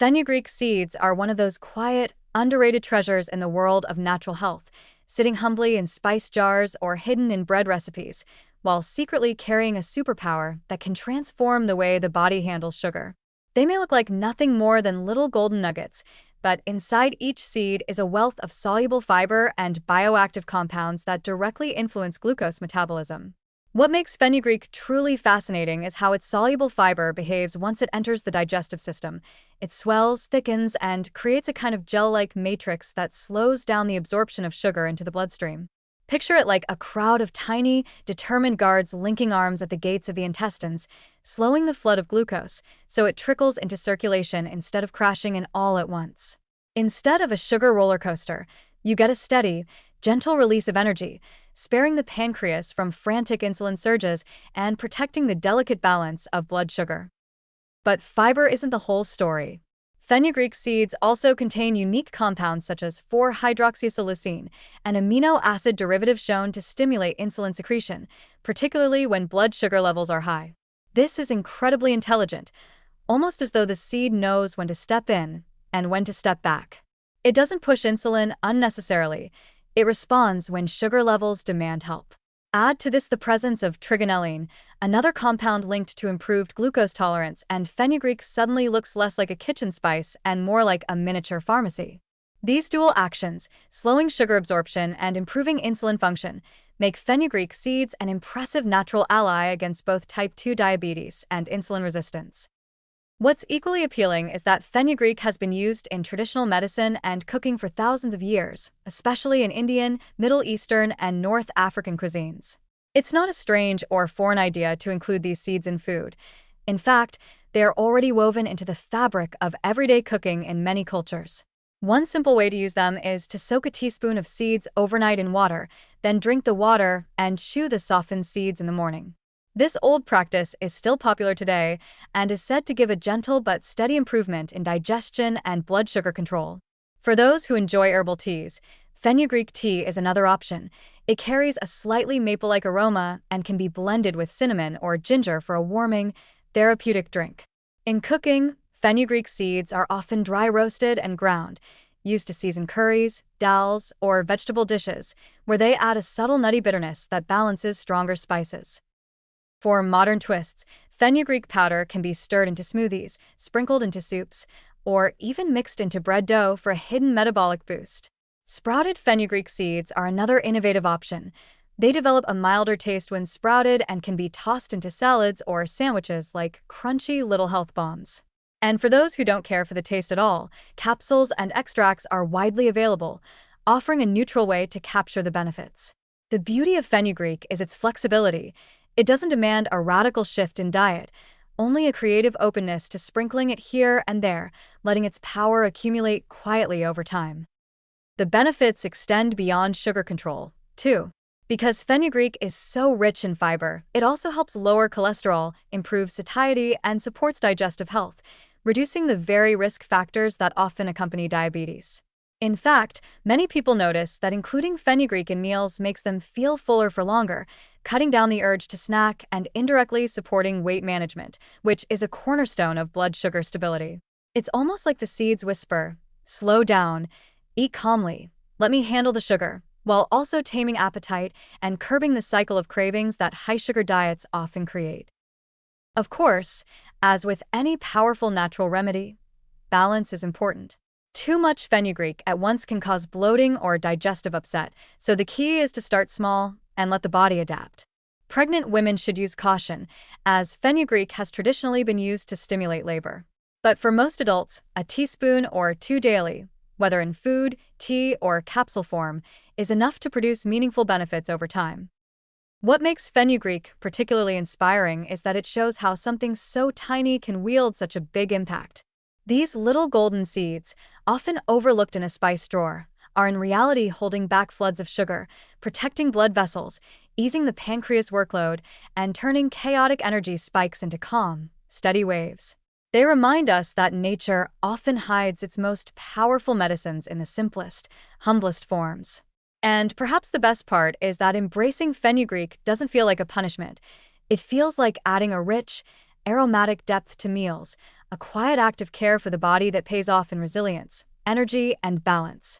Fenugreek seeds are one of those quiet, underrated treasures in the world of natural health, sitting humbly in spice jars or hidden in bread recipes, while secretly carrying a superpower that can transform the way the body handles sugar. They may look like nothing more than little golden nuggets, but inside each seed is a wealth of soluble fiber and bioactive compounds that directly influence glucose metabolism. What makes fenugreek truly fascinating is how its soluble fiber behaves once it enters the digestive system. It swells, thickens, and creates a kind of gel-like matrix that slows down the absorption of sugar into the bloodstream. Picture it like a crowd of tiny, determined guards linking arms at the gates of the intestines, slowing the flood of glucose so it trickles into circulation instead of crashing in all at once. Instead of a sugar roller coaster, you get a steady, gentle release of energy, sparing the pancreas from frantic insulin surges and protecting the delicate balance of blood sugar. But fiber isn't the whole story. Fenugreek seeds also contain unique compounds such as 4-hydroxysilicine, an amino acid derivative shown to stimulate insulin secretion, particularly when blood sugar levels are high. This is incredibly intelligent, almost as though the seed knows when to step in and when to step back. It doesn't push insulin unnecessarily. It responds when sugar levels demand help. Add to this the presence of trigonelline, another compound linked to improved glucose tolerance, and fenugreek suddenly looks less like a kitchen spice and more like a miniature pharmacy. These dual actions, slowing sugar absorption and improving insulin function, make fenugreek seeds an impressive natural ally against both type 2 diabetes and insulin resistance. What's equally appealing is that fenugreek has been used in traditional medicine and cooking for thousands of years, especially in Indian, Middle Eastern, and North African cuisines. It's not a strange or foreign idea to include these seeds in food. In fact, they are already woven into the fabric of everyday cooking in many cultures. One simple way to use them is to soak a teaspoon of seeds overnight in water, then drink the water and chew the softened seeds in the morning. This old practice is still popular today and is said to give a gentle but steady improvement in digestion and blood sugar control. For those who enjoy herbal teas, fenugreek tea is another option. It carries a slightly maple-like aroma and can be blended with cinnamon or ginger for a warming, therapeutic drink. In cooking, fenugreek seeds are often dry roasted and ground, used to season curries, dals, or vegetable dishes, where they add a subtle nutty bitterness that balances stronger spices. For modern twists, fenugreek powder can be stirred into smoothies, sprinkled into soups, or even mixed into bread dough for a hidden metabolic boost. Sprouted fenugreek seeds are another innovative option. They develop a milder taste when sprouted and can be tossed into salads or sandwiches like crunchy little health bombs. And for those who don't care for the taste at all, capsules and extracts are widely available, offering a neutral way to capture the benefits. The beauty of fenugreek is its flexibility. It doesn't demand a radical shift in diet, only a creative openness to sprinkling it here and there, letting its power accumulate quietly over time. The benefits extend beyond sugar control, too. Because fenugreek is so rich in fiber, it also helps lower cholesterol, improves satiety, and supports digestive health, reducing the very risk factors that often accompany diabetes. In fact, many people notice that including fenugreek in meals makes them feel fuller for longer, cutting down the urge to snack and indirectly supporting weight management, which is a cornerstone of blood sugar stability. It's almost like the seeds whisper, "Slow down, eat calmly, let me handle the sugar," while also taming appetite and curbing the cycle of cravings that high-sugar diets often create. Of course, as with any powerful natural remedy, balance is important. Too much fenugreek at once can cause bloating or digestive upset, so the key is to start small and let the body adapt. Pregnant women should use caution, as fenugreek has traditionally been used to stimulate labor. But for most adults, a teaspoon or two daily, whether in food, tea, or capsule form, is enough to produce meaningful benefits over time. What makes fenugreek particularly inspiring is that it shows how something so tiny can wield such a big impact. These little golden seeds, often overlooked in a spice drawer, are in reality holding back floods of sugar, protecting blood vessels, easing the pancreas workload, and turning chaotic energy spikes into calm, steady waves. They remind us that nature often hides its most powerful medicines in the simplest, humblest forms. And perhaps the best part is that embracing fenugreek doesn't feel like a punishment. It feels like adding a rich, aromatic depth to meals, a quiet act of care for the body that pays off in resilience, energy, and balance.